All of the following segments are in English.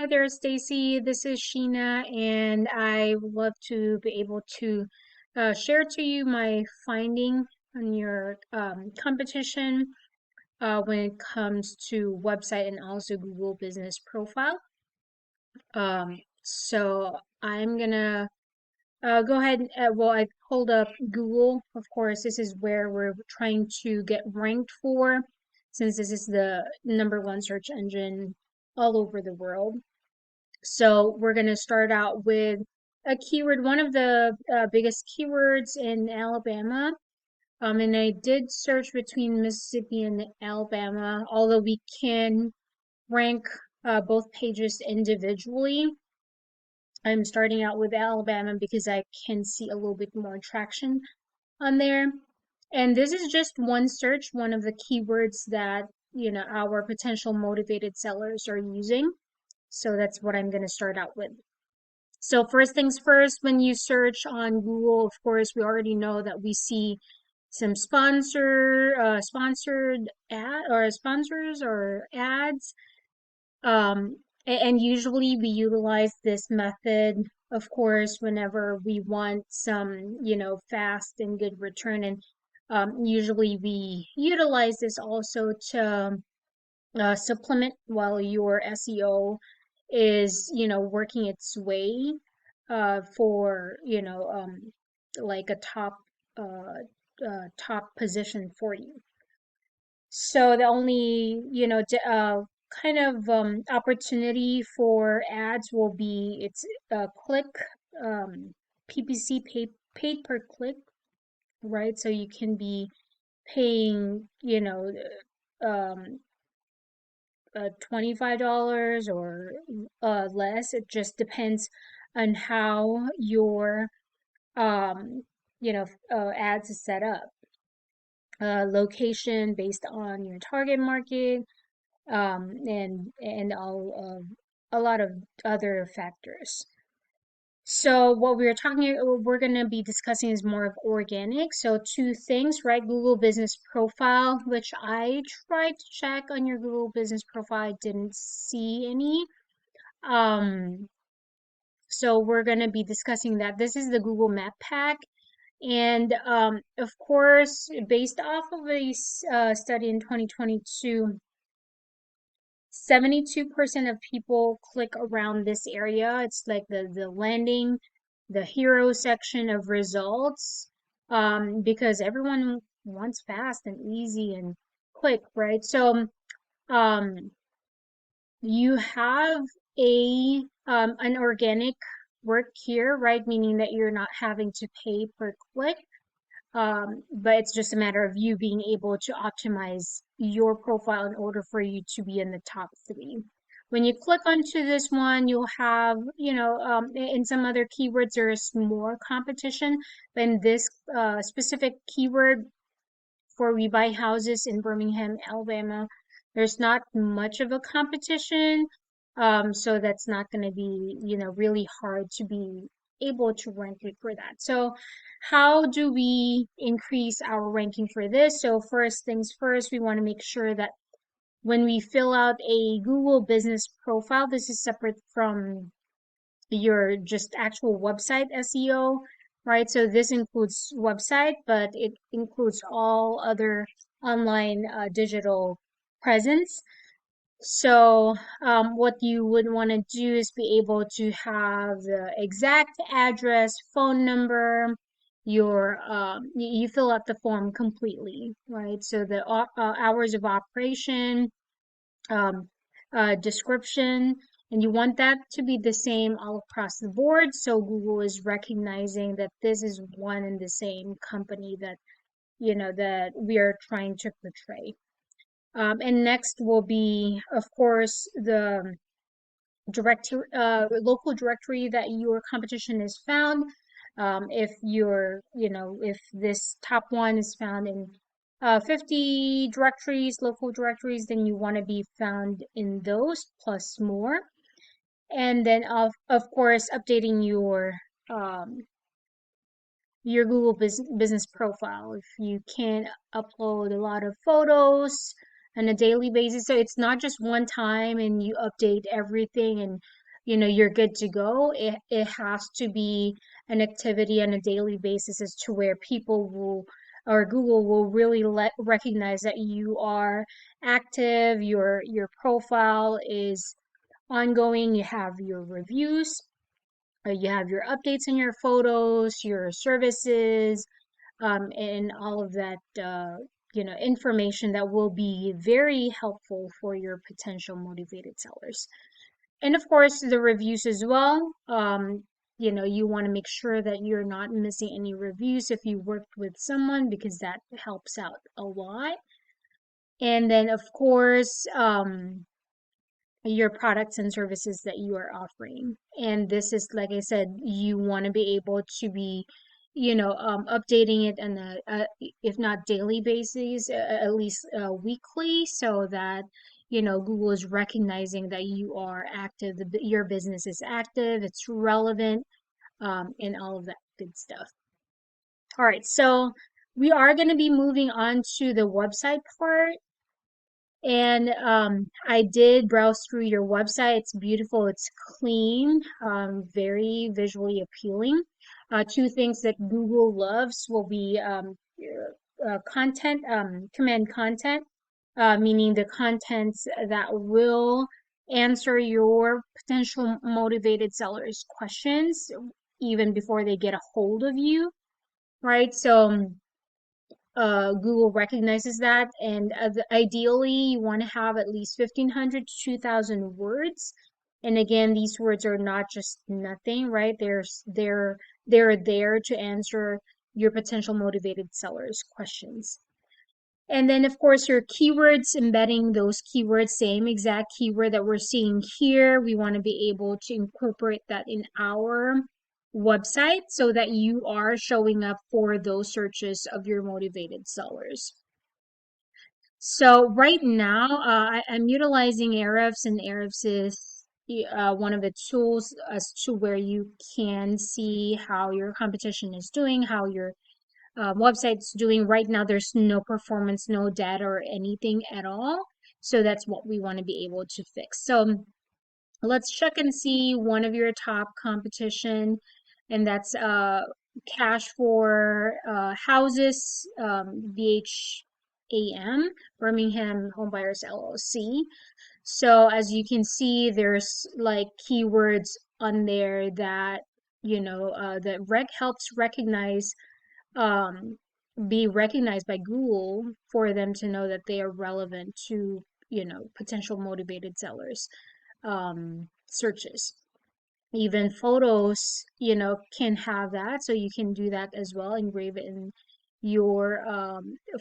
Hi there, Stacy. This is Sheena, and I would love to be able to share to you my finding on your competition when it comes to website and also Google Business Profile. So I'm gonna go ahead. Well, I pulled up Google. Of course, this is where we're trying to get ranked for, since this is the #1 search engine all over the world. So we're going to start out with a keyword, one of the biggest keywords in Alabama. And I did search between Mississippi and Alabama, although we can rank both pages individually. I'm starting out with Alabama because I can see a little bit more traction on there. And this is just one search, one of the keywords that, our potential motivated sellers are using. So that's what I'm going to start out with. So first things first, when you search on Google, of course, we already know that we see some sponsored ad or sponsors or ads. And usually we utilize this method, of course, whenever we want some, fast and good return. And usually we utilize this also to supplement while your SEO is, working its way for, like a top position for you. So the only, kind of opportunity for ads will be it's click PPC paid per click, right? So you can be paying, um, $25 or less. It just depends on how your um, ads is set up. Location based on your target market, and a lot of other factors. So what we're going to be discussing is more of organic. So two things, right? Google Business Profile, which I tried to check on your Google Business Profile. I didn't see any. Um, so we're going to be discussing that. This is the Google Map Pack. And of course, based off of a study in 2022, 72% of people click around this area. It's like the landing, the hero section of results, because everyone wants fast and easy and quick, right? So um, you have an organic work here, right? Meaning that you're not having to pay per click. But it's just a matter of you being able to optimize your profile in order for you to be in the top 3. When you click onto this one, you'll have, in some other keywords, there is more competition. But in this specific keyword for We Buy Houses in Birmingham, Alabama, there's not much of a competition. So that's not going to be, really hard to be able to rank it for that. So how do we increase our ranking for this? So first things first, we want to make sure that when we fill out a Google Business Profile, this is separate from your just actual website SEO, right? So this includes website, but it includes all other online digital presence. So what you would want to do is be able to have the exact address, phone number, you fill out the form completely, right? So the hours of operation, um, description, and you want that to be the same all across the board. So Google is recognizing that this is one and the same company that, that we are trying to portray. And next will be, of course, the local directory that your competition is found. If this top one is found in 50 directories, local directories, then you want to be found in those plus more. And then of course, updating your Google business profile. If you can upload a lot of photos, on a daily basis. So it's not just one time and you update everything and you're good to go. It has to be an activity on a daily basis as to where people will or Google will really recognize that you are active, your profile is ongoing, you have your reviews, you have your updates in your photos, your services, and all of that, information that will be very helpful for your potential motivated sellers. And of course, the reviews as well. You want to make sure that you're not missing any reviews if you worked with someone because that helps out a lot. And then, of course, your products and services that you are offering. And this is, like I said, you want to be able to be, updating it on if not daily basis, at least weekly, so that, Google is recognizing that you are active, your business is active, it's relevant, and all of that good stuff. All right, so we are going to be moving on to the website part. And I did browse through your website. It's beautiful, it's clean, very visually appealing. Two things that Google loves will be content, command content, meaning the contents that will answer your potential motivated sellers' questions even before they get a hold of you, right? So, Google recognizes that, and ideally, you want to have at least 1,500 to 2,000 words. And again, these words are not just nothing, right? They're there to answer your potential motivated sellers' questions. And then, of course, your keywords, embedding those keywords, same exact keyword that we're seeing here. We want to be able to incorporate that in our website so that you are showing up for those searches of your motivated sellers. So right now, I'm utilizing Ahrefs, and Ahrefs is one of the tools as to where you can see how your competition is doing, how your website's doing. Right now. There's no performance, no data or anything at all. So that's what we want to be able to fix. So let's check and see one of your top competition, and that's Cash for Houses, BHAM, Birmingham Homebuyers LLC. So as you can see, there's like keywords on there that that helps recognize be recognized by Google for them to know that they are relevant to, potential motivated sellers searches. Even photos, can have that. So you can do that as well, engrave it in your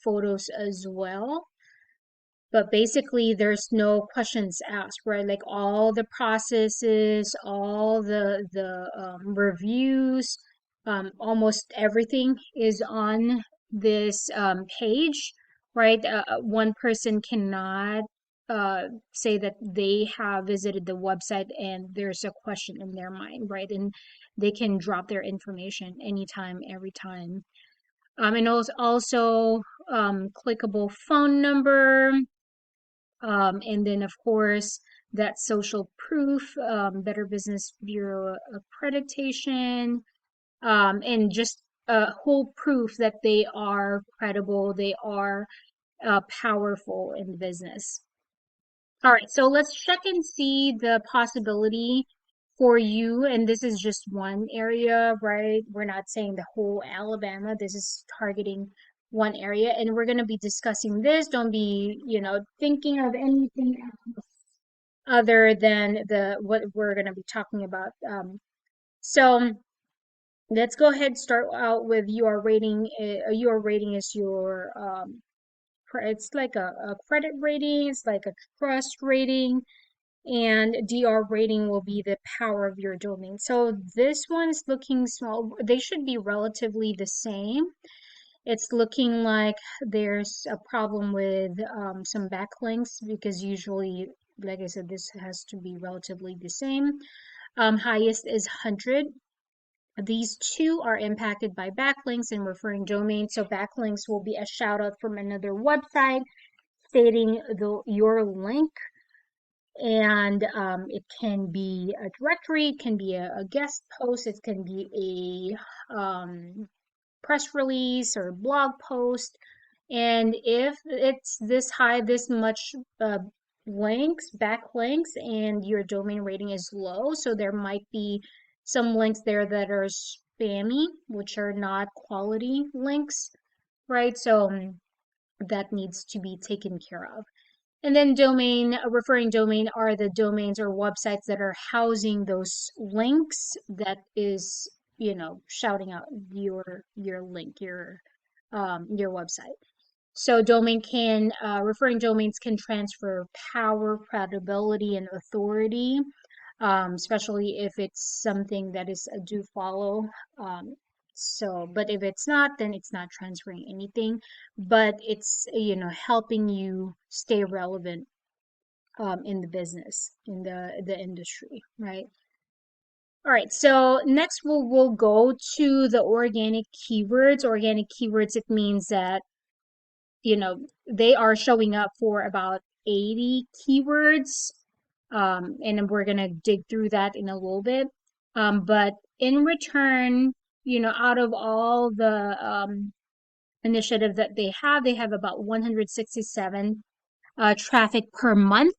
photos as well. But basically, there's no questions asked, right? Like all the processes, all the reviews, almost everything is on this page, right? One person cannot say that they have visited the website and there's a question in their mind, right? And they can drop their information anytime, every time. And also clickable phone number. And then, of course, that social proof, Better Business Bureau accreditation, and just a whole proof that they are credible, they are powerful in business. All right, so let's check and see the possibility for you. And this is just one area, right? We're not saying the whole Alabama. This is targeting one area, and we're going to be discussing this. Don't be, thinking of anything else other than what we're going to be talking about. So let's go ahead and start out with your rating. Your rating is your it's like a credit rating, it's like a trust rating, and DR rating will be the power of your domain. So this one's looking small. They should be relatively the same. It's looking like there's a problem with some backlinks because usually, like I said, this has to be relatively the same. Highest is 100. These two are impacted by backlinks and referring domains. So backlinks will be a shout out from another website. stating your link, and it can be a directory, it can be a guest post, it can be a press release or blog post. And if it's this high, this much links, backlinks, and your domain rating is low, so there might be some links there that are spammy, which are not quality links, right? So that needs to be taken care of. And then referring domain are the domains or websites that are housing those links that is, shouting out your link, your website. So referring domains can transfer power, credibility, and authority, especially if it's something that is a do follow. But if it's not, then it's not transferring anything, but it's, helping you stay relevant, in the business, in the industry, right? All right, so next we'll go to the organic keywords. Organic keywords, it means that, they are showing up for about 80 keywords. And then we're gonna dig through that in a little bit. But in return, out of all the initiatives that they have about 167 traffic per month,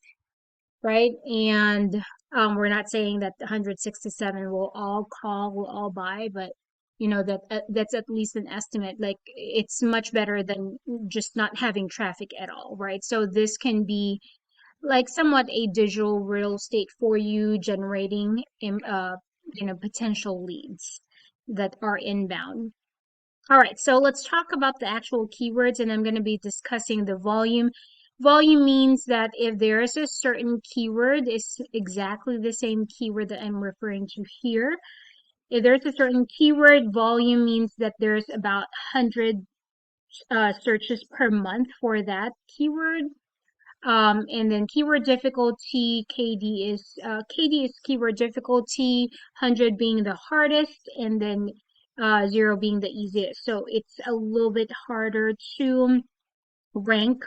right? And we're not saying that the 167 will all call, will all buy, but that's at least an estimate. Like, it's much better than just not having traffic at all, right? So this can be like somewhat a digital real estate for you, generating potential leads that are inbound. All right, so let's talk about the actual keywords, and I'm going to be discussing the volume. Volume means that if there is a certain keyword, it's exactly the same keyword that I'm referring to here. If there's a certain keyword, volume means that there's about 100 searches per month for that keyword. And then keyword difficulty, KD is keyword difficulty, 100 being the hardest, and then 0 being the easiest. So it's a little bit harder to rank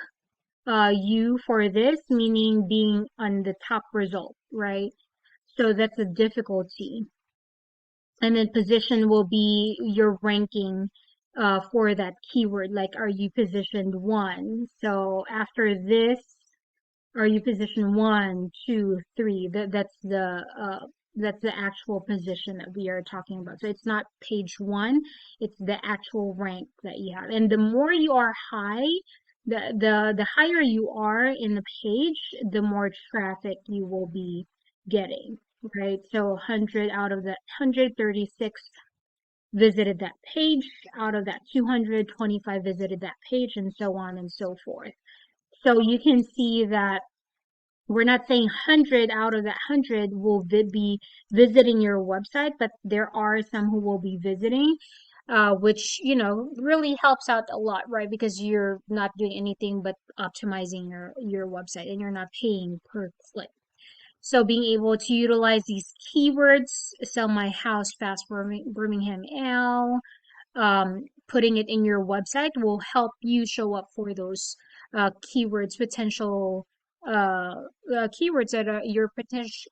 you for this, meaning being on the top result, right? So that's a difficulty. And then position will be your ranking for that keyword. Like, are you positioned 1? So after this, are you position 1, 2, 3? That's the actual position that we are talking about. So it's not page 1, it's the actual rank that you have. And the more you are high, the higher you are in the page, the more traffic you will be getting, right? So 100 out of that 136 visited that page, out of that 225 visited that page, and so on and so forth. So you can see that we're not saying 100 out of that 100 will be visiting your website, but there are some who will be visiting, which, really helps out a lot, right? Because you're not doing anything but optimizing your website, and you're not paying per click. So being able to utilize these keywords, sell my house fast, Birmingham L, putting it in your website will help you show up for those potential keywords that your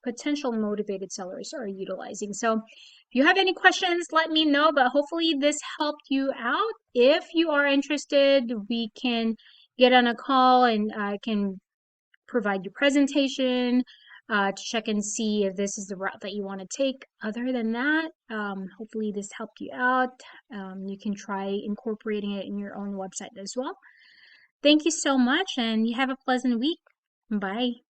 potential motivated sellers are utilizing. So if you have any questions, let me know, but hopefully this helped you out. If you are interested, we can get on a call, and I can provide your presentation to check and see if this is the route that you want to take. Other than that, hopefully this helped you out. You can try incorporating it in your own website as well. Thank you so much, and you have a pleasant week. Bye.